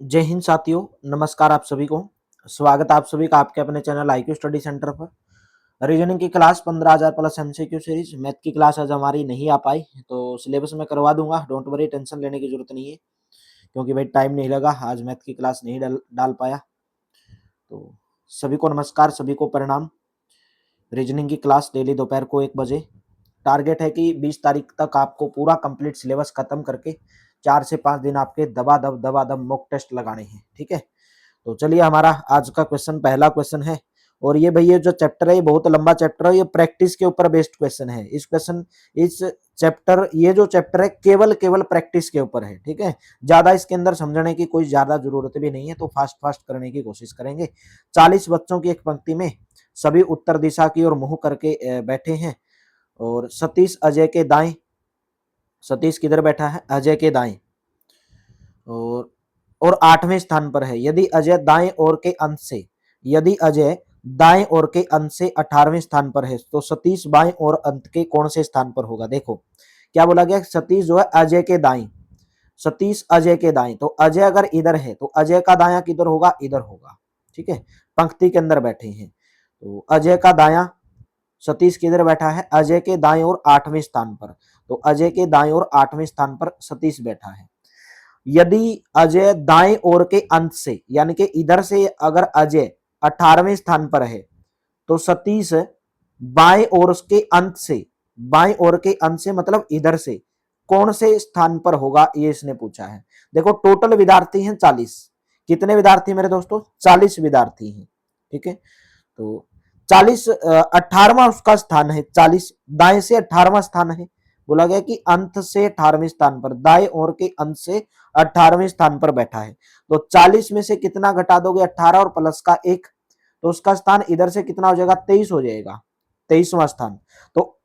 जय हिंद साथियों, नमस्कार आप सभी को। स्वागत है आप सभी का आपके अपने चैनल IQ स्टडी सेंटर पर। रीजनिंग की class 15,000 plus MCQ series. Math की क्लास आज हमारी नहीं आ पाई तो सिलेबस में करवा दूंगा, डोंट वरी, टेंशन लेने की जरूरत नहीं है क्योंकि भाई टाइम नहीं लगा, आज मैथ की क्लास नहीं डाल पाया। तो सभी को नमस्कार, सभी को प्रणाम। रीजनिंग की क्लास डेली दोपहर को 1 बजे। टारगेट है कि 20 तारीख तक आपको पूरा कंप्लीट सिलेबस खत्म करके 4 से 5 दिन आपके दबा दब मॉक टेस्ट लगाने हैं, ठीक है। तो चलिए, हमारा आज का क्वेश्चन, पहला क्वेश्चन है। और ये भाई, ये जो चैप्टर है ये बहुत लंबा चैप्टर है, ये प्रैक्टिस के ऊपर बेस्ड क्वेश्चन है। इस चैप्टर, ये जो चैप्टर है केवल केवल प्रैक्टिस के ऊपर है, ठीक है। ज्यादा इसके अंदर समझने की कोई ज्यादा जरूरत भी नहीं है, तो फास्ट फास्ट करने की कोशिश करेंगे। 40 बच्चों की एक पंक्ति में सभी उत्तर दिशा की ओर मुंह करके बैठे हैं। और सतीश अजय के दाएं, सतीश किधर बैठा है? अजय के दाएं। और 8वें स्थान पर है। यदि अजय दाएं ओर के अंत से 18वें स्थान पर है तो सतीश बाएं और अंत के कौन से स्थान पर होगा? देखो क्या बोला गया, सतीश जो है अजय के दाएं, सतीश अजय के दाएं। तो अजय अगर इधर है तो अजय का दायां किधर होगा? इधर होगा, ठीक है। पंक्ति के अंदर बैठे हैं तो अजय का दायां, सतीश किधर बैठा है? अजय के दाएं और 8वें स्थान पर। तो अजय के दाएं और 8वें स्थान पर सतीश बैठा है। यदि अजय दाएं ओर के अंत से, यानी कि इधर से अगर अजय 18वें स्थान पर है तो सतीश बाएं ओर के अंत से, बाएं ओर के अंत से मतलब इधर से कौन से स्थान पर होगा, ये इसने पूछा है। देखो टोटल विद्यार्थी हैं 40। कितने विद्यार्थी मेरे दोस्तों? 40 विद्यार्थी हैं, ठीक है। तो 40, 18वां उसका स्थान है। 40 दाएं से 18वां स्थान है। बोला गया कि अंत से 18वें स्थान पर, दाएं ओर के अंत से 18वें स्थान पर बैठा है। तो 40 में से कितना घटा दोगे? 18 और प्लस का 1, तो उसका स्थान इधर से कितना हो जाएगा? 23 हो जाएगा, 23वां स्थान। तो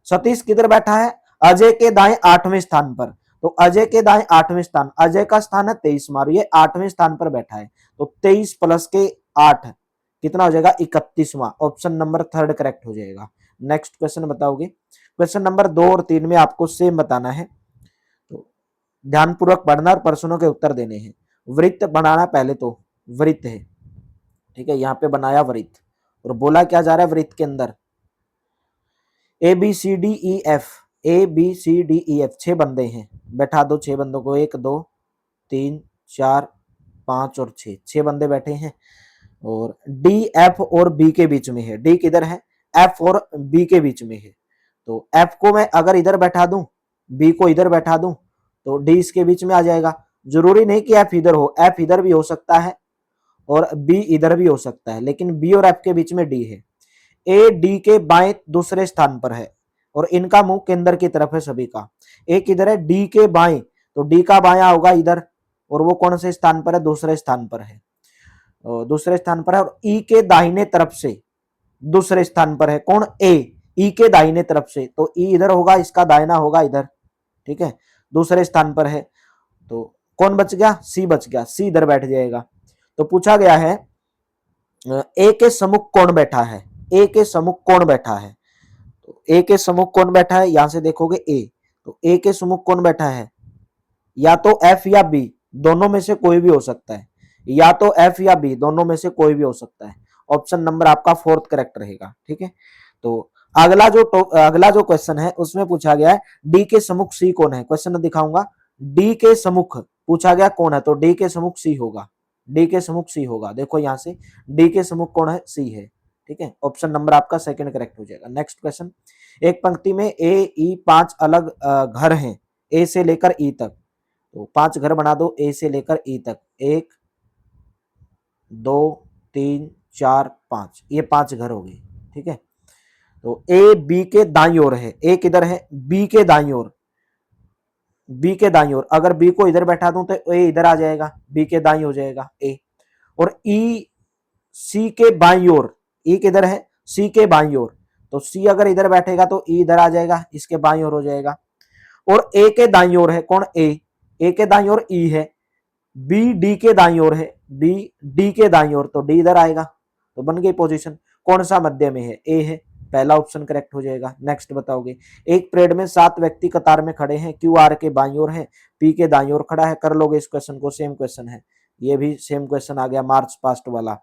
सतीश किधर बैठा है? अजय के दाएं 8वें स्थान पर। तो अजय के दाएं 8वें स्थान, अजय का स्थान है 23, मारो ये 8वें स्थान पर बैठा है। तो 23 प्लस के 8 कितना हो जाएगा? 31वां। ऑप्शन नंबर थर्ड करेक्ट हो जाएगा। नेक्स्ट क्वेश्चन बताओगे। क्वेश्चन नंबर 2 और 3 में आपको सेम बताना है, तो ध्यानपूर्वक पढ़ना और प्रश्नों के उत्तर देने हैं। वृत्त बनाना, पहले तो वृत्त है, ठीक है। यहाँ पे बनाया वृत्त और बोला क्या जा रहा है वृत्त के अंदर? ABCDEF, ABCDEF 6 बंदे हैं। बैठा दो 6 बंदों को, 1 2 3 4 5 और 6, 6 बंदे बैठे हैं। और D F और B के बीच में है। D किधर है? F और B के बीच में है। तो F को मैं अगर इधर बैठा दूं, B को इधर बैठा दूं, तो D इसके बीच में आ जाएगा। जरूरी नहीं कि F इधर हो, F इधर भी हो सकता है और B इधर भी हो सकता है, लेकिन B और F के बीच में D है। A D के बाएं दूसरे स्थान पर है और इनका मुंह केंद्र की तरफ है सभी का। एक इधर है D के बाएं, तो D का बायां होगा इधर, और वो कौन से स्थान पर है? दूसरे स्थान पर है, दूसरे स्थान पर है। और ई के दाहिने तरफ से दूसरे स्थान पर है कौन? ए। ई के दाहिने तरफ से, तो ई इधर होगा, इसका दाहिना होगा इधर, ठीक है। दूसरे स्थान पर है, तो कौन बच गया? सी बच गया, सी इधर बैठ जाएगा। तो पूछा गया है ए के सम्मुख कौन बैठा है? ए के सम्मुख कौन बैठा है? तो ए के सम्मुख कौन बैठा है? यहां से देखोगे ए, तो ए के सम्मुख कौन बैठा है? या तो एफ या बी, दोनों में से कोई भी हो सकता है। या तो एफ या बी, दोनों में से कोई भी हो सकता है। ऑप्शन नंबर आपका फोर्थ करेक्ट रहेगा, ठीक है। तो अगला जो क्वेश्चन है उसमें पूछा गया है डी के सम्मुख सी कौन है। क्वेश्चन दिखाऊंगा। डी के सम्मुख पूछा गया कौन है, तो डी के सम्मुख सी होगा। डी के सम्मुख सी होगा, देखो यहां से डी के सम्मुख कौन है? सी है, ठीक है। ऑप्शन नंबर आपका सेकंड करेक्ट हो जाएगा। Next question. एक पंक्ति में ए ई 5 अलग घर हैं, ए से लेकर ई तक। तो 5 घर बना दो ए से लेकर ई तक। 1 2 3 4 5, ये 5 घर हो गए, ठीक है। तो ए बी के दाई ओर है। ए किधर है? बी के दाई ओर, बी के दाई ओर। अगर बी को इधर बैठा दूं तो ए इधर आ जाएगा, बी के दाई हो जाएगा ए। और ई सी के बाई ओर, ई किधर है? सी के बाई ओर। तो सी अगर इधर बैठेगा तो ई इधर आ जाएगा, इसके बाई ओर हो जाएगा। और ए के दाई ओर है कौन? ए। ए के दाई ओर ई है। बी डी के दाई ओर है, बी डी के दाई ओर, तो डी इधर आएगा। तो बन गई पोजीशन। कौन सा मध्य में है? ए है, पहला ऑप्शन करेक्ट हो जाएगा। नेक्स्ट बताओगे। एक परेड में 7 व्यक्ति कतार में खड़े हैं, क्यू आर के बाई ओर है, पी के दाई ओर खड़ा है। कर लोगे इस क्वेश्चन को, सेम क्वेश्चन है। ये भी सेम क्वेश्चन आ गया मार्च पास्ट वाला।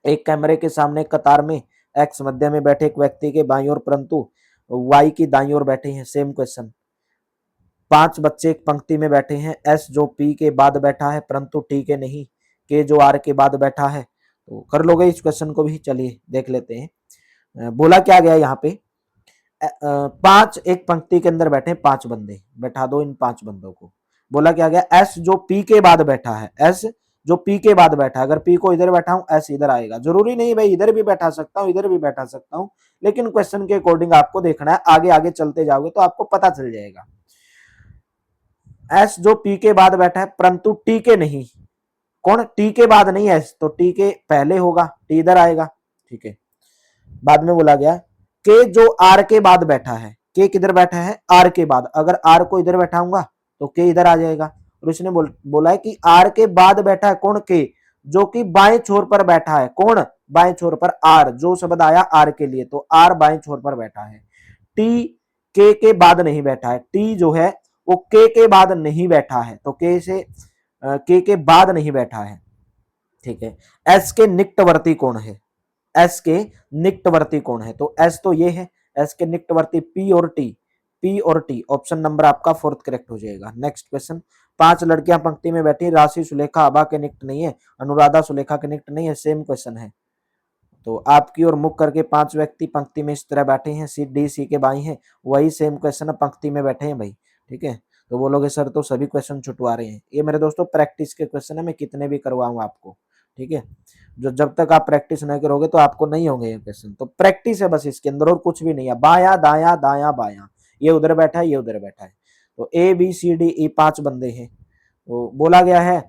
एक कैमरे के सामने कतार में एक्स मध्य में बैठे एक व्यक्ति के बाईं ओर परंतु वाई की दाईं ओर बैठे हैं, सेम क्वेश्चन। 5 बच्चे एक पंक्ति में बैठे हैं, एस जो पी के बाद बैठा है परंतु टी के नहीं, के जो आर के बाद बैठा है। तो कर लोगे इस क्वेश्चन को भी, चलिए देख लेते हैं। बोला क्या गया यहाँ पे, 5 एक पंक्ति के अंदर बैठे 5 बंदे, बैठा दो इन 5 बंदों को। बोला क्या गया, एस जो पी के बाद बैठा है, एस जो पी के बाद बैठा है, अगर पी को इधर बैठा हूं एस इधर आएगा, जरूरी नहीं भाई इधर भी बैठा सकता हूं इधर भी बैठा सकता हूं, लेकिन क्वेश्चन के अकॉर्डिंग आपको देखना है, आगे आगे चलते जाओगे तो आपको पता चल जाएगा। एस जो पी के बाद बैठा है परंतु टी के नहीं, कौन, टी के बाद नहीं एस, तो टी के पहले होगा, टी इधर आएगा, ठीक है। बाद में बोला गया के जो आर के बाद बैठा है, के किधर बैठा है, आर के बाद, अगर आर को इधर बैठाऊंगा तो के इधर आ जाएगा। और इसने बोला है कि आर के बाद बैठा है कौन, के, जो कि बाएं छोर पर बैठा है, कौन, बाएं छोर पर, आर, जो शब्द आया आर के लिए, तो आर बाएं छोर पर बैठा है। टी के बाद नहीं बैठा है, टी जो है वो के बाद नहीं बैठा है, तो के से के बाद नहीं बैठा है, ठीक है। एस के निकटवर्ती कौन है, एस के निकटवर्ती कौन है, तो एस तो ये है, एस के निकटवर्ती पी और टी, पी और टी, ऑप्शन नंबर आपका 4th करेक्ट हो जाएगा। नेक्स्ट क्वेश्चन, 5 लड़कियां पंक्ति में बैठी, राशि सुलेखा आभा के निकट नहीं है, अनुराधा सुलेखा के निकट नहीं है, सेम क्वेश्चन है। तो आपकी ओर मुख करके 5 व्यक्ति पंक्ति में इस तरह बैठे हैं, सी डी सी के बाई हैं, वही सेम क्वेश्चन पंक्ति में बैठे हैं भाई, ठीक है। तो बोलोगे सर तो सभी क्वेश्चन छुटवा रहे हैं, ये मेरे दोस्तों प्रैक्टिस के क्वेश्चन है, मैं कितने भी करवाऊं आपको, ठीक है। जो जब तक आप प्रैक्टिस नहीं करोगे तो आपको नहीं होंगे ये क्वेश्चन, तो प्रैक्टिस है बस इसके अंदर और कुछ भी नहीं है। बाया दाया दाया बाया, ये उधर बैठा है ये उधर बैठा है, तो ए बी सी डी ई 5 बंदे हैं। तो बोला गया है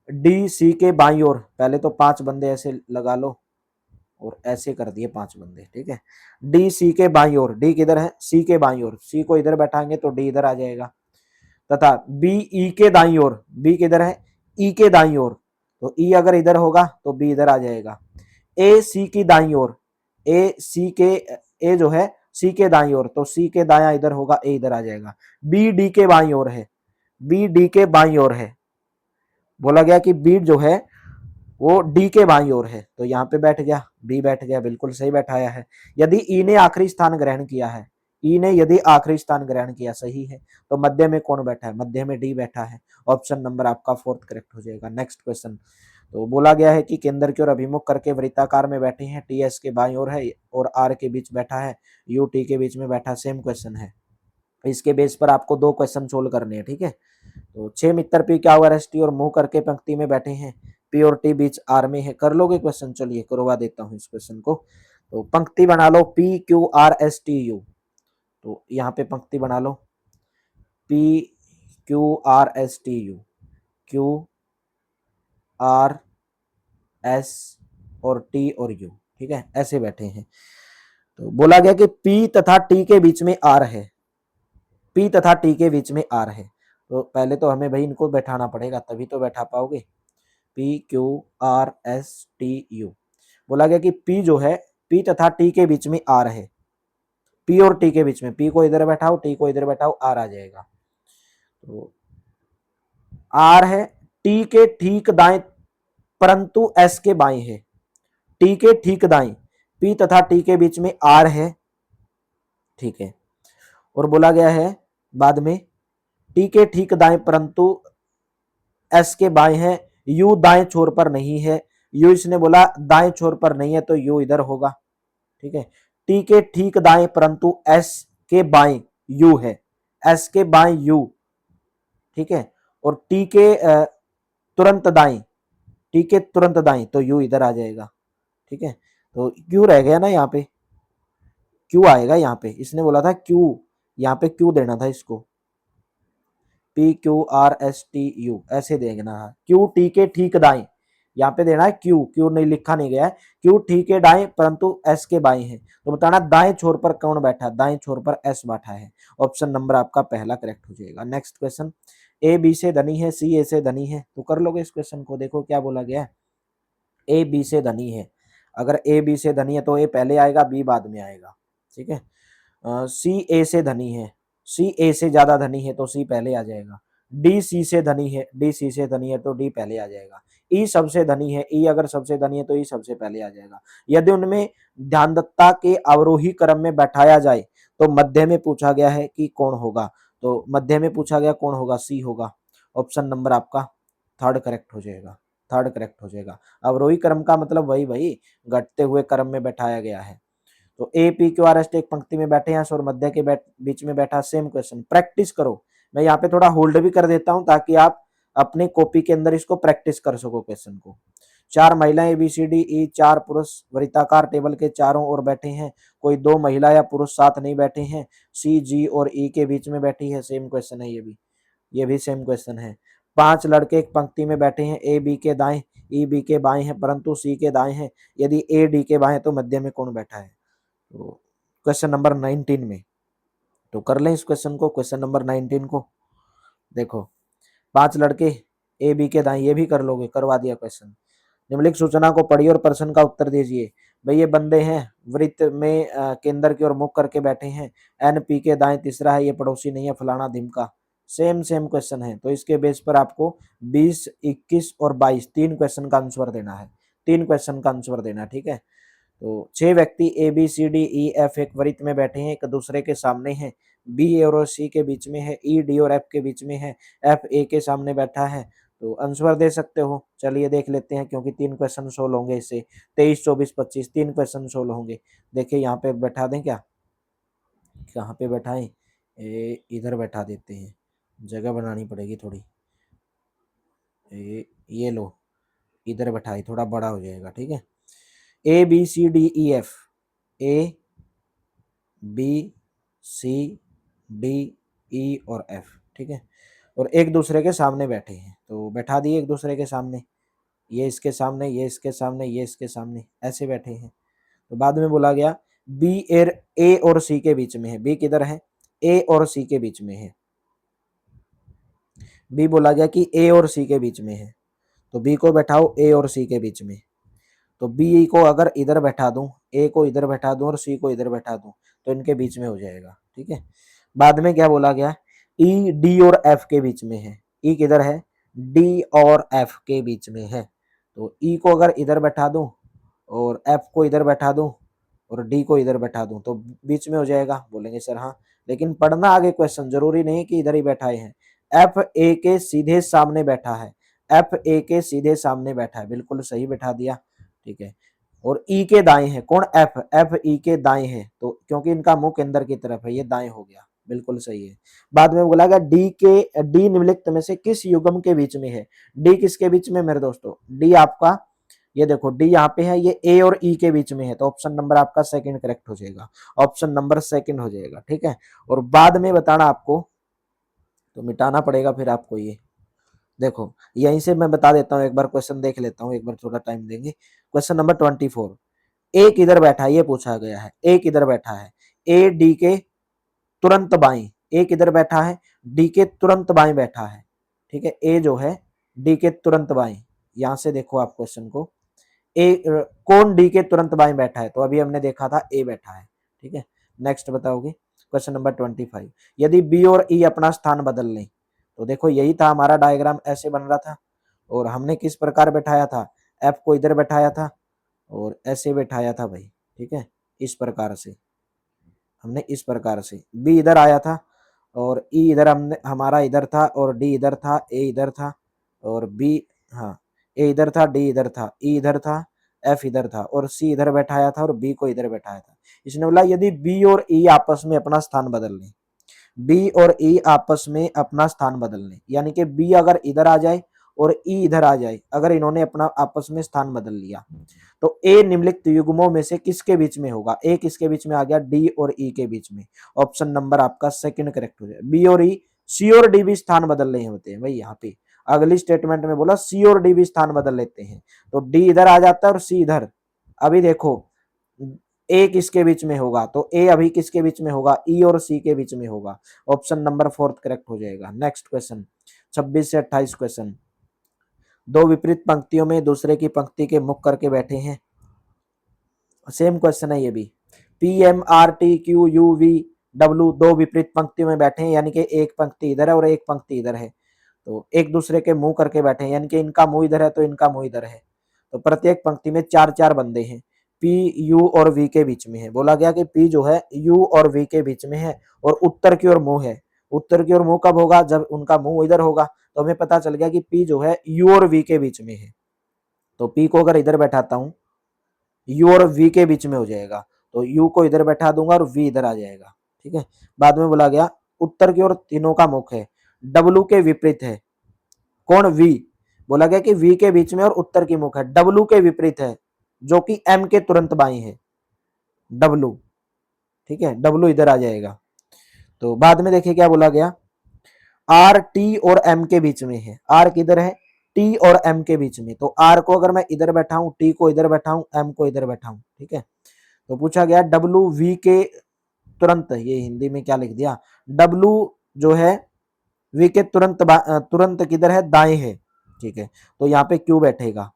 डी सी के बाई ओर, पहले तो 5 बंदे ऐसे लगा लो और ऐसे कर दिए 5 बंदे, ठीक है। डी सी के बाई ओर, डी किधर है, सी के बाई ओर, सी को इधर बैठाएंगे तो डी इधर आ जाएगा, तथा बी ई के दाई ओर, बी किधर है, ई के दाई ओर, तो ई अगर इधर होगा तो बी इधर आ जाएगा। ए सी की दाई ओर, ए सी के, ए जो है सी के दाई ओर, तो सी के दाया इधर होगा, ए इधर आ जाएगा। बी डी के बाई ओर है, बी डी के बाई ओर है, बोला गया कि बी जो है वो डी के बाईं ओर है, तो यहाँ पे बैठ गया, बी बैठ गया, बिल्कुल सही बैठाया है। यदि ई ने आखिरी स्थान ग्रहण किया है, ई ने यदि आखिरी स्थान ग्रहण किया, सही है, तो मध्य में कौन बैठा है, मध्य में डी बैठा है, ऑप्शन नंबर आपका 4th करेक्ट हो जाएगा। नेक्स्ट क्वेश्चन, तो बोला गया है कि केंद्र की ओर अभिमुख करके वृत्ताकार में बैठे हैं, टी एस के बाईं ओर है और आर के बीच बैठा है, यू टी के बीच में बैठा, सेम क्वेश्चन है। इसके बेस पर आपको 2 क्वेश्चन सोल्व करने हैं, ठीक है। तो 6 मित्र पी क्या हुआ एस टी और मुंह करके पंक्ति में बैठे हैं, पी और टी बीच आर में है, कर लोगे क्वेश्चन, चलिए करवा देता हूं इस क्वेश्चन को। तो पंक्ति बना लो p q r s t u, तो यहाँ पे पंक्ति बना लो p q r s t u, q r s और टी और यू, ठीक है, ऐसे बैठे हैं। तो बोला गया कि पी तथा टी के बीच में आर है, पी तथा टी के बीच में आर है, तो पहले तो हमें भाई इनको बैठाना पड़ेगा तभी तो बैठा पाओगे। P q r s t you, बोला गया कि पी जो है, पी तथा टी के बीच में आर है, पी और टी के बीच में, पी को इधर बैठाओ टी को इधर बैठाओ, आर आ जाएगा। तो आर है टी के ठीक दाएं परंतु एस के बाएं है, टी के ठीक दाएं, पी तथा टी के बीच में आर है, ठीक है। और बोला गया है बाद में टी के ठीक दाएं परंतु एस के बाएं है, यू दाएं छोर पर नहीं है, यू इसने बोला दाएं छोर पर नहीं है तो यू इधर होगा, ठीक है। टी के ठीक दाएं परंतु एस के बाएं यू है, एस के बाएं यू, ठीक है। और टी के तुरंत दाएं, टी के तुरंत दाएं तो यू इधर आ जाएगा, ठीक है। तो क्यू रह गया ना, यहाँ पे क्यू आएगा, यहाँ पे इसने बोला था क्यू, यहाँ पे क्यू देना था इसको, P q r s t you ऐसे देना है, क्यू टी के ठीक दाएं, यहाँ पे देना है क्यू, क्यू नहीं लिखा नहीं गया है, क्यू टी के दाएं परंतु एस के बाएं है, तो बताना दाएं छोर पर कौन बैठा है, दाएं छोर पर एस बैठा है, ऑप्शन नंबर आपका पहला करेक्ट हो जाएगा। नेक्स्ट क्वेश्चन, ए बी से धनी है सी ए से धनी है, तो कर लोगे इस क्वेश्चन को, देखो क्या बोला गया है, ए बी से धनी है, अगर ए बी से धनी है तो ए पहले आएगा बी बाद में आएगा, ठीक है। सी ए से धनी है, सी ए से ज्यादा धनी है तो सी पहले आ जाएगा, डी सी से धनी है, डी सी से धनी है तो डी पहले आ जाएगा। ई सबसे धनी है, ई अगर सबसे धनी है तो ई सबसे पहले आ जाएगा। यदि उनमें ध्यानदत्ता के अवरोही क्रम में बैठाया जाए तो मध्य में पूछा गया है कि कौन होगा, तो मध्य में पूछा गया कौन होगा, सी होगा। ऑप्शन नंबर आपका थर्ड करेक्ट हो जाएगा, थर्ड करेक्ट हो जाएगा। अवरोही क्रम का मतलब वही भाई घटते हुए क्रम में बैठाया गया है। तो A P q r s T एक पंक्ति में बैठे हैं और मध्य के बीच में बैठा, सेम क्वेश्चन। प्रैक्टिस करो, मैं यहाँ पे थोड़ा होल्ड भी कर देता हूं ताकि आप अपने कॉपी के अंदर इसको प्रैक्टिस कर सको क्वेश्चन को। चार महिलाएं ए बी सी डी ई, चार पुरुष वृत्ताकार टेबल के चारों ओर बैठे हैं, कोई दो महिला या पुरुष साथ नहीं बैठे हैं, सी जी और ई के बीच में बैठी है, सेम क्वेश्चन है ये भी सेम क्वेश्चन है। पांच लड़के एक पंक्ति में बैठे हैं, ए बी के दाएं ई बी के बाएं हैं परंतु सी के दाएं हैं, यदि ए डी के बाएं तो मध्य में कौन बैठा है। तो क्वेश्चन नंबर 19 में तो कर लें इस क्वेश्चन को, क्वेश्चन नंबर 19 को। देखो पांच लड़के ए बी के दाएं, ये भी कर लोगे, करवा दिया क्वेश्चन। निम्नलिखित सूचना को पढ़िए और प्रश्न का उत्तर दीजिए। भाई ये बंदे हैं वृत्त में केंद्र की ओर मुख करके बैठे हैं, एन पी के दाएं तीसरा है, ये पड़ोसी नहीं है फलाना ढिमका। सेम सेम क्वेश्चन है, तो इसके बेस पर आपको 20, 21 और 22 तीन क्वेश्चन का आंसर देना है, तीन क्वेश्चन का आंसर देना, ठीक है। तो 6 व्यक्ति A B C D E F एक वृत्त में बैठे हैं, एक दूसरे के सामने हैं, बी और सी के बीच में है, ई डी और एफ के बीच में है, एफ ए के सामने बैठा है। तो आंसर दे सकते हो, चलिए देख लेते हैं क्योंकि तीन क्वेश्चन सोल्व होंगे इससे। 23, 24, 25 तीन क्वेश्चन सोल्व होंगे। देखिए यहाँ पे बैठा दें क्या, कहाँ पे बैठाएं, इधर बैठा देते हैं, जगह बनानी पड़ेगी थोड़ी। ये लो इधर बैठाई, थोड़ा बड़ा हो जाएगा, ठीक है। A B C D E F, A B C D E और एफ, ठीक है। और एक दूसरे के सामने बैठे हैं, तो बैठा दिए एक दूसरे के सामने, ये इसके सामने, ये इसके सामने, ये इसके सामने, ऐसे बैठे हैं। तो बाद में बोला गया बी एर ए और सी के बीच में है, बी किधर है, ए और सी के बीच में है। बी बोला गया कि ए और सी के बीच में है, तो बी को बैठाओ ए और सी के बीच में। तो बी को अगर इधर बैठा दूं, ए को इधर बैठा दूं और सी को इधर बैठा दूं तो इनके बीच में हो जाएगा, ठीक है। बाद में क्या बोला गया, ई डी और एफ के बीच में है, ई किधर है, डी और एफ के बीच में है। तो ई को अगर इधर बैठा दूं और एफ को इधर बैठा दूं और डी को इधर बैठा दूं तो बीच में हो जाएगा, बोलेंगे सर हाँ, लेकिन पढ़ना आगे क्वेश्चन, जरूरी नहीं कि इधर ही बैठाए हैं। एफ ए के सीधे सामने बैठा है, एफ ए के सीधे सामने बैठा है, बिल्कुल सही बैठा दिया, ठीक है। और ई के दाएं है कौन, एफ, एफ ई के दाएं है, तो क्योंकि इनका मुख केंद्र की तरफ है, ये दाएं हो गया, बिल्कुल सही है। बाद में बोला गया डी निम्नलिखित में से किस युग्म के बीच में है। डी किसके बीच में मेरे दोस्तों, डी आपका, ये देखो डी यहाँ पे है, ये ए और ई के बीच में है, तो ऑप्शन नंबर आपका सेकंड करेक्ट हो जाएगा, ऑप्शन नंबर सेकंड हो जाएगा, ठीक है। और बाद में बताना आपको, तो मिटाना पड़ेगा फिर आपको ये। देखो यहीं से मैं बता देता हूँ, एक बार क्वेश्चन देख लेता हूँ, एक बार थोड़ा टाइम देंगे। क्वेश्चन नंबर 24, ए किधर बैठा है ये पूछा गया है, ए किधर बैठा है, ए डी के तुरंत बाएं, ए किधर बैठा है, डी के तुरंत बाएं बैठा है, ठीक है। ए जो है डी के तुरंत बाएं, यहां से देखो आप क्वेश्चन को, ए कौन डी के तुरंत बाएं बैठा है, तो अभी हमने देखा था ए बैठा है, ठीक है। नेक्स्ट बताओगे क्वेश्चन नंबर 25, यदि बी और ई अपना स्थान बदल लें, तो देखो यही था हमारा डायग्राम, ऐसे बन रहा था और हमने किस प्रकार बैठाया था, एफ को इधर बैठाया था और ऐसे बैठाया था भाई, ठीक है। इस प्रकार से हमने, इस प्रकार से बी इधर आया था और ई इधर हमने हमारा इधर था और डी इधर था, ए इधर था और बी, हाँ ए इधर था, डी इधर था, ई इधर था, एफ इधर था और सी इधर बैठाया था और बी को इधर बैठाया था। इसने बोला यदि बी और ई आपस में अपना स्थान बदल लें, बी और ई आपस में अपना स्थान बदल लें, यानी कि बी अगर इधर आ जाए और ई इधर आ जाए, अगर इन्होंने अपना आपस में स्थान बदल लिया तो ए निम्नलिखित युग्मों में से किसके बीच में होगा, ए किसके बीच में आ गया, डी और ई के बीच में, ऑप्शन नंबर आपका सेकंड करेक्ट हो जाए। बी और ई, सी और डी भी स्थान बदल रहे होते हैं भाई, यहाँ पे अगली स्टेटमेंट में बोला सी और डी भी स्थान बदल लेते हैं, तो डी इधर आ जाता है और सी इधर। अभी देखो ए किसके बीच में होगा, तो ए अभी किसके बीच में होगा, ई और सी के बीच में होगा, ऑप्शन नंबर फोर्थ करेक्ट हो जाएगा। नेक्स्ट क्वेश्चन 26 से 28 क्वेश्चन, दो विपरीत पंक्तियों में दूसरे की पंक्ति के मुख करके बैठे हैं, सेम क्वेश्चन है ये भी। P M R T Q U V W दो विपरीत पंक्तियों में बैठे हैं, यानी कि एक पंक्ति इधर है और एक पंक्ति इधर है, तो एक दूसरे के मुंह करके बैठे हैं, यानी कि इनका मुंह इधर है तो इनका मुंह इधर है। तो प्रत्येक पंक्ति में 4-4 बंदे हैं। पी यू और वी के बीच में है। बोला गया कि पी जो है यू और वी के बीच में है और उत्तर की ओर मुंह है। उत्तर की ओर मुंह कब होगा? जब उनका मुंह इधर होगा। तो हमें पता चल गया कि पी जो है यू और वी के बीच में है। तो पी को अगर इधर बैठाता हूं, यू और वी के बीच में हो जाएगा, तो यू को इधर बैठा दूंगा और वी इधर आ जाएगा। ठीक है। बाद में बोला गया उत्तर की ओर तीनों का मुख है, डब्लू के विपरीत है। कौन? वी। बोला गया कि वी के बीच में और उत्तर की मुख है, डब्लू के विपरीत है, जो कि एम के तुरंत बाई है, डब्लू। ठीक है, डब्लू इधर आ जाएगा। तो बाद में देखिए क्या बोला गया, आर टी और एम के बीच में है। आर किधर है? टी और एम के बीच में। तो आर को अगर मैं इधर बैठाऊं, टी को इधर बैठाऊं, एम को इधर बैठाऊं। ठीक है। तो पूछा गया डब्लू वी के तुरंत, ये हिंदी में क्या लिख दिया, डब्लू जो है वी के तुरंत किधर है? दाएं है। ठीक है। तो यहाँ पे क्यू बैठेगा।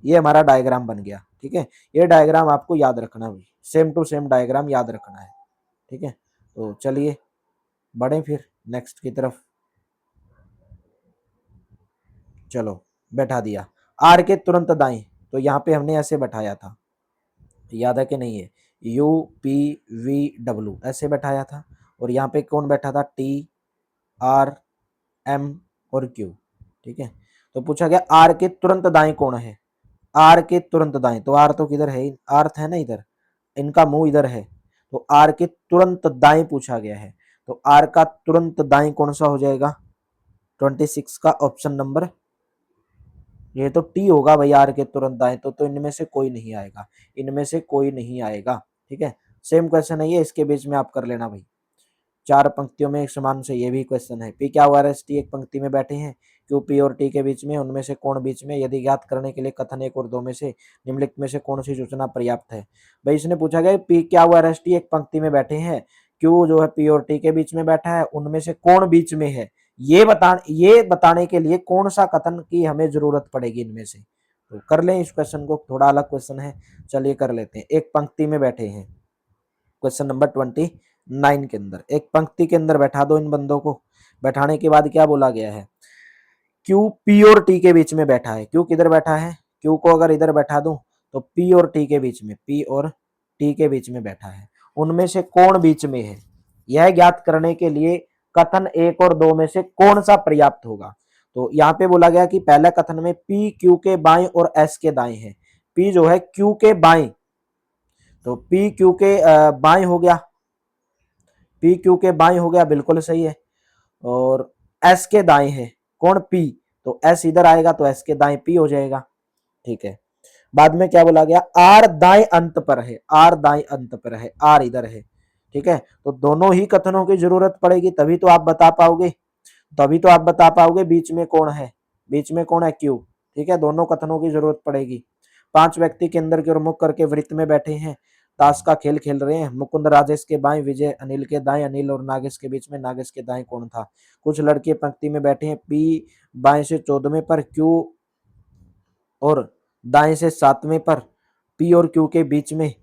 ये हमारा डायग्राम बन गया। ठीक है। ये डायग्राम आपको याद रखना है, सेम टू सेम डायग्राम याद रखना है। ठीक है। तो चलिए बढ़े फिर नेक्स्ट की तरफ। चलो बैठा दिया आर के तुरंत दाएं, तो यहाँ पे हमने ऐसे बैठाया था, याद है कि नहीं है? यू पी वी डब्ल्यू ऐसे बैठाया था। और यहाँ पे कौन बैठा था? टी आर एम और क्यू। ठीक है। तो पूछा गया आर के तुरंत दाएं कौन है? आर के तुरंत दाएं, तो आर तो किधर है? आर है ना इधर, इनका मुंह इधर है। तो आर के तुरंत दाएं पूछा गया है। तो आर का तुरंत दाएं कौन सा हो जाएगा? 26 का ऑप्शन नंबर, ये तो टी होगा भाई। आर के तुरंत दाएं तो इनमें से कोई नहीं आएगा, इनमें से कोई नहीं आएगा। ठीक है। सेम क्वेश्चन है ये, इसके बीच में आप कर लेना भाई। 4 पंक्तियों में एक समान से ये भी क्वेश्चन है। पी क्या आर एस टी एक पंक्ति में बैठे हैं, क्यू पी और टी के बीच में, उनमें से कौन बीच में, यदि ज्ञात करने के लिए कथन एक और दो में से निम्नलिखित में से कौन सी सूचना पर्याप्त है। भाई इसने पूछा गया पी क्या आर एस टी एक पंक्ति में बैठे हैं, क्यू जो है पी और टी के बीच में बैठा है, उनमें से कौन बीच में है, ये बताने के लिए कौन सा कथन की हमें जरूरत पड़ेगी इनमें से। तो कर लें इस क्वेश्चन को, थोड़ा अलग क्वेश्चन है, चलिए कर लेते हैं। एक पंक्ति में बैठे हैं, क्वेश्चन नंबर 29 के अंदर एक पंक्ति के अंदर बैठा दो इन बंदों को। बैठाने के बाद क्या बोला गया है, क्यू पी और टी के बीच में बैठा है। क्यू किधर बैठा है? क्यू को अगर इधर बैठा दूं तो पी और टी के बीच में, पी और टी के बीच में बैठा है, उनमें से कौन बीच में है, यह ज्ञात करने के लिए कथन एक और दो में से कौन सा पर्याप्त होगा। तो यहाँ पे बोला गया कि पहले कथन में पी क्यू के बाएं और एस के दाएं है। पी जो है क्यू के बाएं, तो पी क्यू के बाएं हो गया, पी क्यू के बाएं हो गया, बिल्कुल सही है। और एस के दाएं है कौन? पी। तो एस इधर आएगा तो एस के दाएं पी हो जाएगा। ठीक है। बाद में क्या बोला गया, आर दाएं अंत पर है, आर दाएं अंत पर है, आर इधर है। ठीक है। तो दोनों ही कथनों की जरूरत पड़ेगी, तभी तो आप बता पाओगे, तभी तो आप बता पाओगे बीच में कौन है, बीच में कौन है? क्यू। ठीक है। दोनों कथनों की जरूरत पड़ेगी। 5 व्यक्ति केंद्र की ओर मुख करके वृत्त में बैठे हैं, ताश का खेल खेल रहे हैं। मुकुंद राजेश के बाएं, विजय अनिल के दाएं, अनिल और नागेश के बीच में, नागेश के दाएं कौन था? कुछ लड़के पंक्ति में बैठे हैं, पी बाएं से 14वें पर, क्यू और दाएं से 7वें पर, पी और क्यू के बीच में।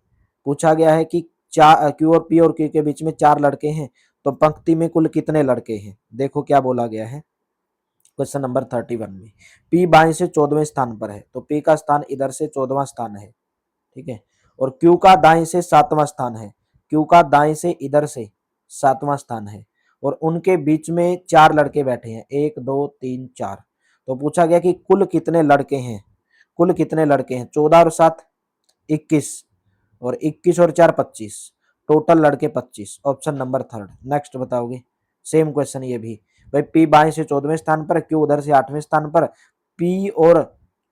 पूछा गया है कि क्यू और पी और क्यू के बीच में 4 लड़के हैं, तो पंक्ति में कुल कितने लड़के हैं? देखो क्या बोला गया है क्वेश्चन नंबर 31 में। पी बाएं से 14वें स्थान पर है, तो पी का स्थान इधर से 14वां स्थान है। ठीक है। और क्यू का दाएं से 7वां स्थान है, क्यू का दाएं से इधर से 7वां स्थान है। और उनके बीच में 4 लड़के बैठे हैं, 1 2 3 4। तो पूछा गया कि कुल कितने लड़के हैं, कुल कितने लड़के हैं? 14 और 7 21, और 21 और 4 25, टोटल लड़के 25। ऑप्शन नंबर 3 नेक्स्ट बताओगे। सेम क्वेश्चन ये भी भाई, पी बाएं से 14वें स्थान पर, क्यू उधर से 8वें स्थान पर, पी और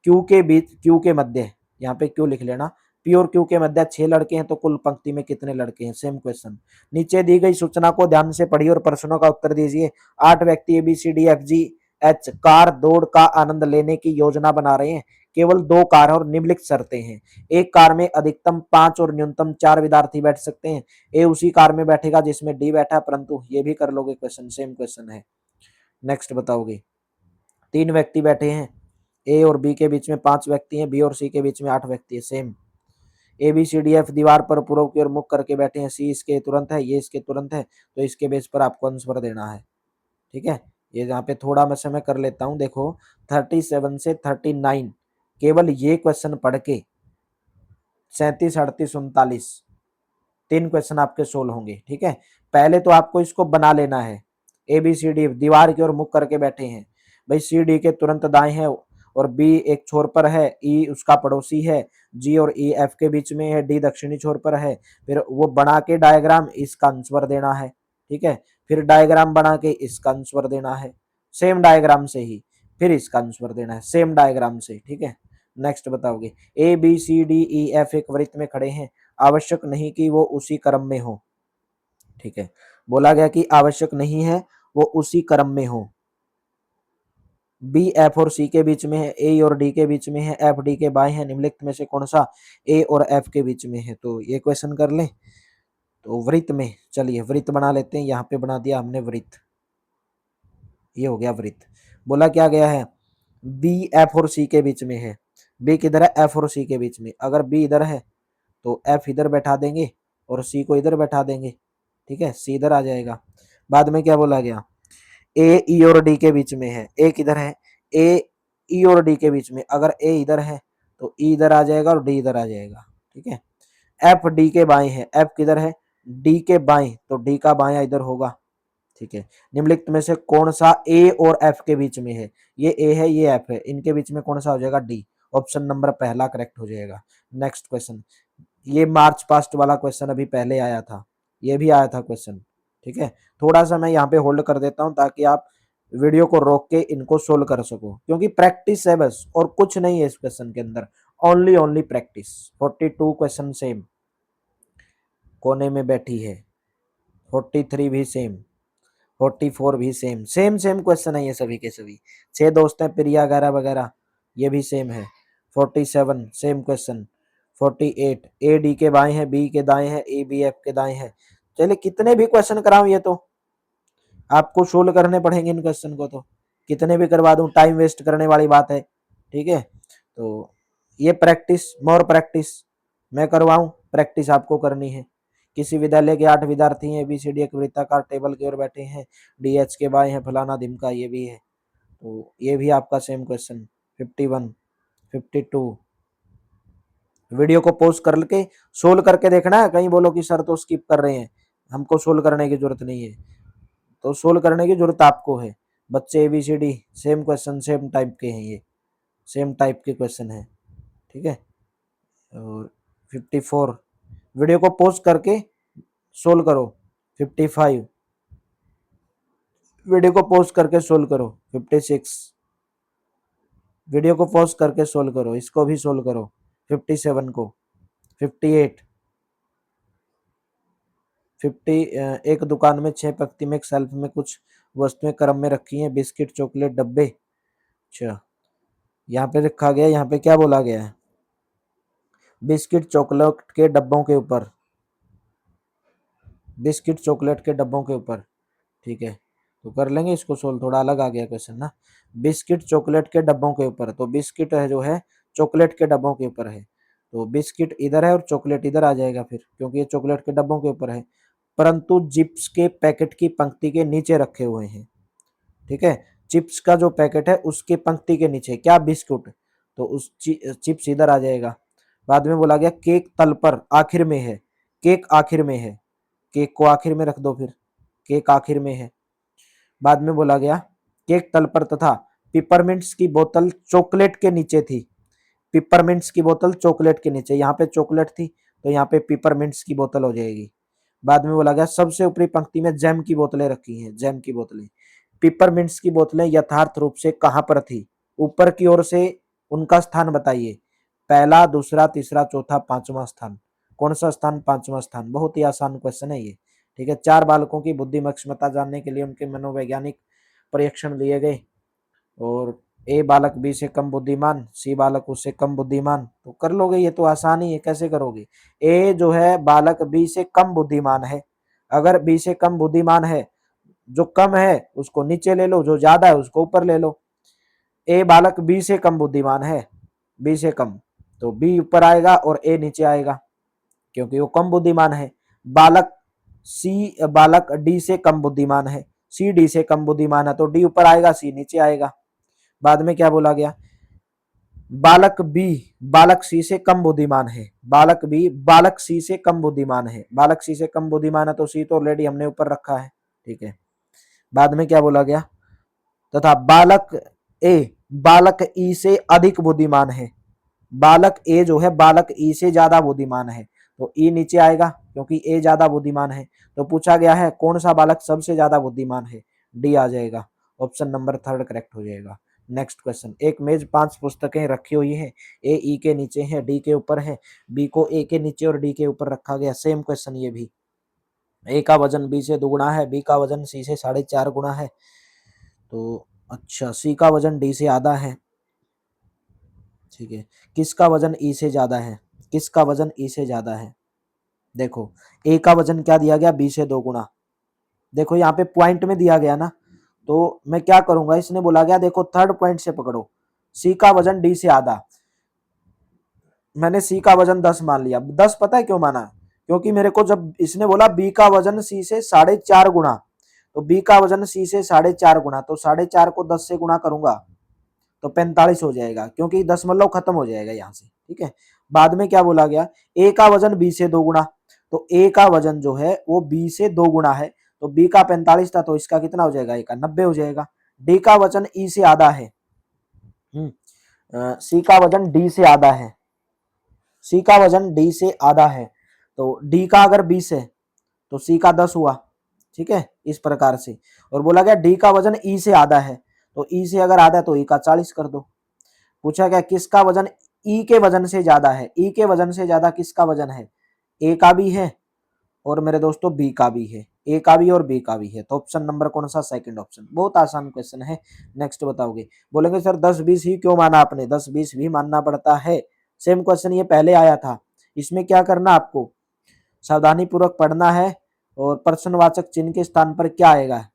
क्यू के बीच, क्यू के मध्य, यहाँ पे क्यू लिख लेना, पी और क्यू के मध्य 6 लड़के हैं, तो कुल पंक्ति में कितने लड़के हैं? Same question. नीचे दी गई सूचना को ध्यान से पढ़िए और प्रश्नों का उत्तर दीजिए। 8 व्यक्ति A B C D F G H car दौड़ का आनंद लेने की योजना बना रहे हैं। केवल 2 कार और निम्नलिखित शर्तें हैं। एक कार में अधिकतम 5 और न्यूनतम 4 विद्यार्थी बैठ सकते हैं। ए उसी कार में बैठेगा जिसमें डी बैठा, परंतु ये भी कर लोगे क्वेश्चन, सेम क्वेश्चन है। नेक्स्ट बताओगे। 3 व्यक्ति बैठे हैं, ए और बी के बीच में 5 व्यक्ति हैं, बी और सी के बीच में 8 व्यक्ति है। Same. A B C D F दीवार पर पूर्व की ओर मुख करके बैठे हैं, सी इसके तुरंत है, ये इसके तुरंत है, तो इसके बेस पर आपको आंसर देना है। ठीक है। ये यहाँ पे थोड़ा मैं समय कर लेता हूँ। देखो 37 से 39 केवल ये क्वेश्चन पढ़ के 37, 38, 39 3 क्वेश्चन आपके सोल्व होंगे। ठीक है, पहले तो आपको इसको बना लेना है। ए बी सी डी दीवार की ओर मुख करके बैठे हैं भाई, सी डी के तुरंत दाएं है और बी एक छोर पर है, ई उसका पड़ोसी है, जी और ई एफ के बीच में है, डी दक्षिणी छोर पर है। फिर वो बना के डायग्राम इसका आंसर देना है। ठीक है, फिर डायग्राम बना के इसका आंसर देना है, सेम डायग्राम से ही, फिर इसका आंसर देना है सेम डायग्राम से। ठीक है, नेक्स्ट बताओगे। A B C D E F एक वृत्त में खड़े हैं, आवश्यक नहीं कि वो उसी क्रम में हो। ठीक है, बोला गया कि आवश्यक नहीं है वो उसी क्रम में हो। बी एफ और सी के बीच में है, ए और डी के बीच में है, एफ डी के बाएं है, निम्नलिखित में से कौन सा ए और एफ के बीच में है। तो ये क्वेश्चन कर लें। तो वृत्त में, चलिए वृत्त बना लेते हैं। यहाँ पे बना दिया हमने वृत्त, ये हो गया वृत्त। बोला क्या गया है, बी एफ और सी के बीच में है। बी किधर है, एफ और सी के बीच में। अगर बी इधर है तो एफ इधर बैठा देंगे और सी को इधर बैठा देंगे। ठीक है, सी इधर आ जाएगा। बाद में क्या बोला गया, ए ई और डी के बीच में है। ए किधर है, ए ई और डी के बीच में। अगर ए इधर है तो ई इधर आ जाएगा और डी इधर आ जाएगा। ठीक है, एफ डी के बाएं है। एफ किधर है, डी के बाएं, तो डी का बाया इधर होगा। ठीक है, निम्नलिखित में से कौन सा ए और एफ के बीच में है। ये ए है, ये एफ है, इनके बीच में कौन सा हो जाएगा, डी। ऑप्शन नंबर पहला करेक्ट हो जाएगा। नेक्स्ट क्वेश्चन, ये मार्च पास्ट वाला क्वेश्चन अभी पहले आया था, ये भी आया था क्वेश्चन। ठीक है, थोड़ा सा मैं यहाँ पे होल्ड कर देता हूँ ताकि आप वीडियो को रोक के इनको सोल्व कर सको, क्योंकि प्रैक्टिस है बस, और कुछ नहीं है इस क्वेश्चन के अंदर, ओनली प्रैक्टिस। 42 क्वेश्चन सेम कोने में बैठी है, 43 भी सेम, 44 भी सेम, सेम क्वेश्चन है ये सभी के सभी। 6 दोस्त हैं प्रिया वगैरह वगैरह, ये भी सेम है। 47 सेम क्वेश्चन। 48 ए डी के बाएं है, बी के दाएं है, ए बी एफ के दाएं है। चलिए कितने भी क्वेश्चन कराऊं, ये तो आपको सोल्व करने पड़ेंगे इन क्वेश्चन को, तो कितने भी करवा दूं, टाइम वेस्ट करने वाली बात है। ठीक है, तो ये प्रैक्टिस, मोर प्रैक्टिस मैं करवाऊं, प्रैक्टिस आपको करनी है। किसी विद्यालय के 8 विद्यार्थी हैं, ABCD एक वृत्ताकार टेबल की ओर बैठे हैं, DH के बाएं हैं फलाना ढिमका, ये भी है। तो ये भी आपका सेम क्वेश्चन। 51, 52 वीडियो को पॉज करके सोल्व करके देखना है। कहीं बोलो कि सर तो स्किप कर रहे हैं, हमको सोल्व करने की जरूरत नहीं है। तो सोल्व करने की जरूरत आपको है। बच्चे ABCD same question, same type के हैं, ये सेम टाइप के क्वेश्चन है। ठीक है, और 54 वीडियो को पॉज करके सोल्व करो। 55 वीडियो को पॉज करके सोल्व करो। 56 वीडियो को पॉज करके सोल्व करो, इसको भी सोल्व करो। 57 को। 58 एक दुकान में 6 पंक्ति में एक शेल्फ में कुछ वस्तुएं क्रम में रखी हैं, बिस्किट चॉकलेट डब्बे। अच्छा, यहाँ पे रखा गया, यहाँ पे क्या बोला गया है, बिस्किट चॉकलेट के डब्बों के ऊपर, बिस्किट चॉकलेट के डब्बों के ऊपर। ठीक है, तो कर लेंगे इसको सोल्व, थोड़ा अलग आ गया क्वेश्चन ना। बिस्किट चॉकलेट के डब्बों के ऊपर, तो बिस्किट है जो है चॉकलेट के डब्बों के ऊपर है, तो बिस्किट इधर है और चॉकलेट इधर आ जाएगा फिर, क्योंकि ये चॉकलेट के डब्बों के ऊपर है, परंतु चिप्स के पैकेट की पंक्ति के नीचे रखे हुए हैं। ठीक है, चिप्स का जो पैकेट है उसके पंक्ति के नीचे क्या, बिस्कुट, तो उस चिप्स इधर आ जाएगा। बाद में बोला गया केक तल पर आखिर में है, केक आखिर में है, केक को आखिर में रख दो फिर, केक आखिर में है। बाद में बोला गया केक तल पर तथा पिपरमिंट्स की बोतल चॉकलेट के नीचे थी, पिपरमिंट्स की बोतल चॉकलेट के नीचे, यहाँ पे चॉकलेट थी तो यहाँ पे पिपरमिंट्स की बोतल हो जाएगी। बाद में बोला गया सबसे ऊपरी पंक्ति में जैम की बोतलें रखी हैं, जैम की बोतलें। पिपरमिंट्स की बोतलें यथार्थ रूप से कहाँ पर थी, ऊपर की ओर से उनका स्थान बताइए, पहला, दूसरा, तीसरा, चौथा, पांचवा स्थान। कौन सा स्थान, पांचवा स्थान। बहुत ही आसान क्वेश्चन है ये। ठीक है, 4 बालकों की बुद्धिमत्ता क्षमता जानने के लिए उनके मनोवैज्ञानिक परीक्षण लिए गए, और ए बालक बी से कम बुद्धिमान, सी बालक उससे कम बुद्धिमान। तो कर लोगे, ये तो आसान ही है, कैसे करोगे। ए जो है बालक बी से कम बुद्धिमान है, अगर बी से कम बुद्धिमान है, जो कम है उसको नीचे ले लो, जो ज्यादा है उसको ऊपर ले लो। ए बालक बी से कम बुद्धिमान है, बी से कम, तो बी ऊपर आएगा और ए नीचे आएगा, क्योंकि वो कम बुद्धिमान है। बालक डी से कम बुद्धिमान है, सी डी से कम बुद्धिमान है, तो डी ऊपर आएगा, सी नीचे आएगा। बाद में क्या बोला गया, बालक बी बालक सी से कम बुद्धिमान है, बालक बी बालक सी से कम बुद्धिमान है, बालक सी से कम बुद्धिमान है, तो सी तो ऑलरेडी हमने ऊपर रखा है, ठीक है। बाद में क्या बोला गया, तथा बालक ए बालक ई से अधिक बुद्धिमान है, बालक ए जो है बालक ई से ज्यादा बुद्धिमान है, तो ई नीचे आएगा क्योंकि ए ज्यादा बुद्धिमान है। तो पूछा गया है कौन सा बालक सबसे ज्यादा बुद्धिमान है, डी आ जाएगा, ऑप्शन नंबर थर्ड करेक्ट हो जाएगा। नेक्स्ट क्वेश्चन, एक मेज 5 पुस्तकें रखी हुई है, ए ई के नीचे है, डी के ऊपर है, बी को ए के नीचे और डी के ऊपर रखा गया। सेम क्वेश्चन ये भी, ए का वजन बी से दुगुना है, बी का वजन सी से 4.5 गुना है, तो अच्छा सी का वजन डी से आधा है, ठीक है। किसका वजन ई से ज्यादा है, किसका वजन ई से ज्यादा है, देखो ए का वजन क्या दिया गया, बी से 2 गुना, देखो यहाँ पे पॉइंट में दिया गया ना, तो मैं क्या करूंगा, इसने बोला गया देखो थर्ड पॉइंट से पकड़ो, सी का वजन डी से आधा, मैंने सी का वजन 10 मान लिया। 10 पता है क्यों माना, क्योंकि मेरे को जब इसने बोला बी का वजन सी से 4.5 गुना, तो बी का वजन सी से 4.5 गुना, तो 4.5 को 10 से गुना करूंगा तो 45 हो जाएगा, क्योंकि दशमलव खत्म हो जाएगा यहाँ से, ठीक है। बाद में क्या बोला गया, ए का वजन बी से 2 गुना, तो ए का वजन जो है वो बी से 2 गुना है, तो बी का 45 था तो इसका कितना हो जाएगा, ए का 90 हो जाएगा। डी का वजन ई से आधा है, सी का वजन डी से आधा है, सी का वजन डी से आधा है, तो डी का अगर 20 है तो सी का 10 हुआ, ठीक है, इस प्रकार से। और बोला गया डी का वजन ई से आधा है, तो ई से अगर आधा है तो ई का 40 कर दो। पूछा गया किसका वजन ई के वजन से ज्यादा है, ई के वजन से ज्यादा किसका वजन है, ए का भी है और मेरे दोस्तों बी का भी है, ए का भी और बी का भी है, तो ऑप्शन नंबर कौन सा, सेकंड ऑप्शन। बहुत आसान क्वेश्चन है। नेक्स्ट बताओगे, बोलेंगे सर 10-20 ही क्यों माना आपने, 10-20 भी मानना पड़ता है। सेम क्वेश्चन ये पहले आया था, इसमें क्या करना आपको, सावधानी पूर्वक पढ़ना है, और प्रश्नवाचक चिन्ह के स्थान पर क्या आएगा,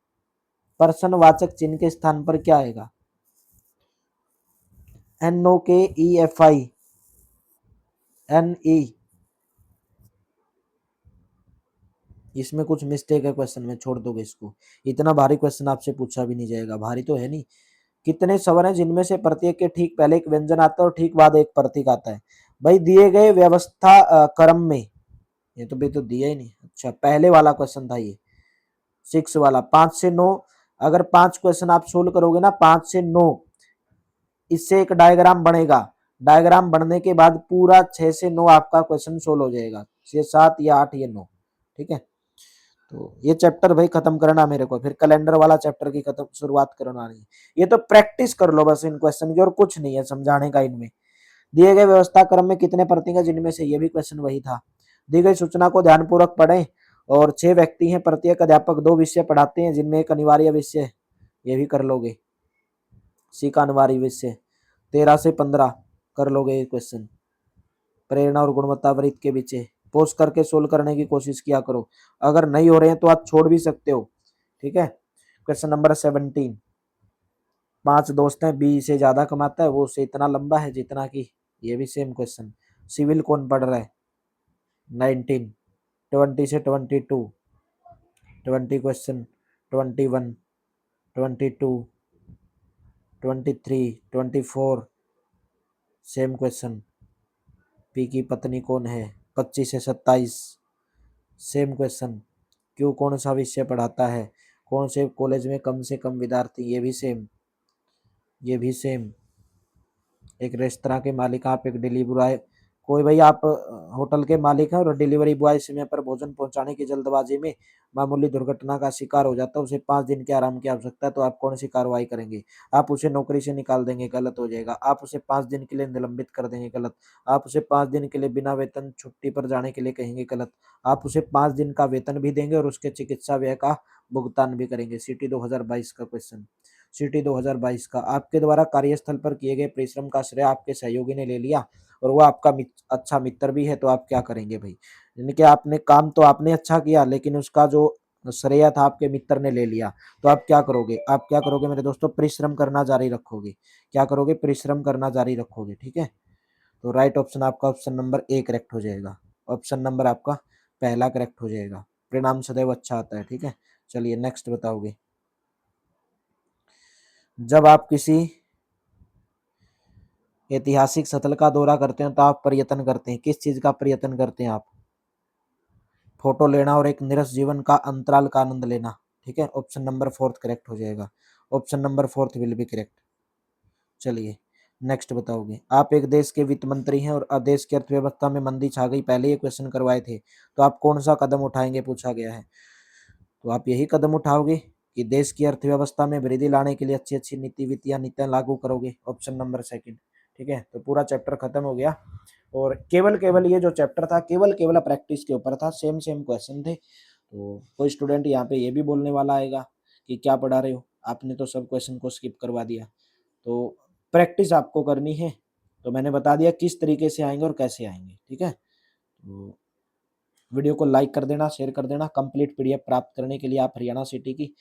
प्रश्नवाचक चिन्ह के स्थान पर क्या आएगा, NOKEFI NE, इसमें कुछ मिस्टेक है क्वेश्चन में, छोड़ दोगे इसको, इतना भारी क्वेश्चन आपसे पूछा भी नहीं जाएगा, भारी तो है नहीं। कितने स्वर हैं जिनमें से प्रत्येक के ठीक पहले एक व्यंजन आता है और ठीक बाद एक प्रतीक आता है, भाई दिए गए व्यवस्था क्रम में, ये तो भी तो दिया ही नहीं। अच्छा पहले वाला क्वेश्चन था ये 6 वाला, 5 से 9, अगर 5 क्वेश्चन आप सोल्व करोगे ना 5 से 9, इससे एक डायग्राम बनेगा, डायग्राम बनने के बाद पूरा 6 से 9 आपका क्वेश्चन सोल्व हो जाएगा, 6, 7 या 8 या 9, ठीक है। तो ये चैप्टर भाई खत्म करना मेरे को, फिर कैलेंडर वाला चैप्टर की खत्म शुरुआत करना नहीं, ये तो प्रैक्टिस कर लो बस इन क्वेश्चन की, और कुछ नहीं है समझाने का इनमें। दिए गए व्यवस्था क्रम में कितने प्रतीक हैं जिनमें से, ये भी क्वेश्चन वही था। दी गई सूचना को ध्यानपूर्वक पढ़ें, और 6 व्यक्ति हैं, प्रत्येक अध्यापक 2 विषय पढ़ाते हैं जिनमें एक अनिवार्य विषय, ये भी कर लोगे, सी का अनिवार्य विषय 13 से 15 कर लोगे ये क्वेश्चन। प्रेरणा और गुणवत्ता वृत्त के पीछे पोस्ट करके सोल्व करने की कोशिश किया करो, अगर नहीं हो रहे हैं तो आप छोड़ भी सकते हो, ठीक है। क्वेश्चन नंबर 17, 5 दोस्त हैं, बी से ज्यादा कमाता है, वो उससे इतना लंबा है जितना कि, ये भी सेम क्वेश्चन। सिविल कौन पढ़ रहा है, 19, 20 से 22, 20 क्वेश्चन, 21, 22, 23, 24, सेम क्वेश्चन। पी की पत्नी कौन है, 25 से 27, सेम क्वेश्चन। क्यों कौन सा विषय पढ़ाता है, कौन से कॉलेज में कम से कम विद्यार्थी, ये भी सेम, ये भी सेम। एक रेस्तरां के मालिक, आप एक डिलीवरी बॉय, कोई भाई आप होटल के मालिक हैं और डिलीवरी बॉय समय पर भोजन पहुंचाने की जल्दबाजी में मामूली दुर्घटना का शिकार हो जाता है, उसे 5 दिन के आराम की आवश्यकता है, तो आप कौन सी कार्रवाई करेंगे, आप उसे नौकरी से निकाल देंगे, गलत हो जाएगा। आप उसे 5 दिन के लिए निलंबित कर देंगे, गलत। आप उसे 5 दिन के लिए बिना वेतन छुट्टी पर जाने के लिए कहेंगे, गलत। आप उसे 5 दिन का वेतन भी देंगे और उसके चिकित्सा व्यय का भुगतान भी करेंगे। सिटी 2022 का क्वेश्चन, सिटी 2022 का, आपके द्वारा कार्यस्थल पर किए गए परिश्रम का श्रेय आपके सहयोगी ने ले लिया और वो आपका अच्छा मित्र भी है, तो आप क्या करेंगे भाई, यानी कि आपने काम तो आपने अच्छा किया लेकिन उसका जो श्रेय था आपके मित्र ने ले लिया, तो आप क्या करोगे, आप क्या करोगे मेरे दोस्तों, परिश्रम करना जारी रखोगे, क्या करोगे, परिश्रम करना जारी रखोगे, ठीक है। तो राइट ऑप्शन आपका ऑप्शन नंबर ए करेक्ट हो जाएगा, ऑप्शन नंबर आपका पहला करेक्ट हो जाएगा। परिणाम सदैव अच्छा आता है, ठीक है। चलिए नेक्स्ट बताओगे, जब आप किसी ऐतिहासिक स्थल का दौरा करते हैं तो आप प्रयत्न करते हैं, किस चीज का प्रयत्न करते हैं आप? फोटो लेना और एक निरस जीवन का अंतराल का आनंद लेना। ठीक है, ऑप्शन नंबर फोर्थ करेक्ट हो जाएगा। Option number fourth will be correct. चलिए नेक्स्ट बताओगे। आप एक देश के वित्त मंत्री हैं और देश की अर्थव्यवस्था में मंदी छा गई, पहले ये क्वेश्चन करवाए थे, तो आप कौन सा कदम उठाएंगे पूछा गया है। तो आप यही कदम उठाओगे कि देश की अर्थव्यवस्था में वृद्धि लाने के लिए अच्छी अच्छी नीतियां लागू करोगे। Option number second. ठीक है, तो पूरा चैप्टर खत्म हो गया और केवल केवल ये जो चैप्टर था केवल केवल प्रैक्टिस के ऊपर था, सेम सेम क्वेश्चन थे। तो कोई स्टूडेंट यहाँ पे ये भी बोलने वाला आएगा कि क्या पढ़ा रहे हो, आपने तो सब क्वेश्चन को स्किप करवा दिया। तो प्रैक्टिस आपको करनी है, तो मैंने बता दिया किस तरीके से आएंगे और कैसे आएंगे। ठीक है, तो वीडियो को लाइक कर देना, शेयर कर देना। कंप्लीट पीडीएफ प्राप्त करने के लिए आप हरियाणा सिटी की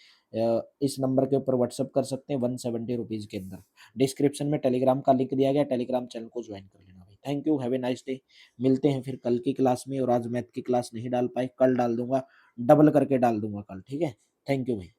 इस नंबर के ऊपर व्हाट्सअप कर सकते हैं 170 रुपीज़ के अंदर। डिस्क्रिप्शन में टेलीग्राम का लिंक दिया गया, टेलीग्राम चैनल को ज्वाइन कर लेना भाई। Thank you, have a nice day. मिलते हैं फिर कल की क्लास में, और आज मैथ की क्लास नहीं डाल पाए, कल डाल दूंगा, डबल करके डाल दूंगा कल। ठीक है, थैंक यू भाई।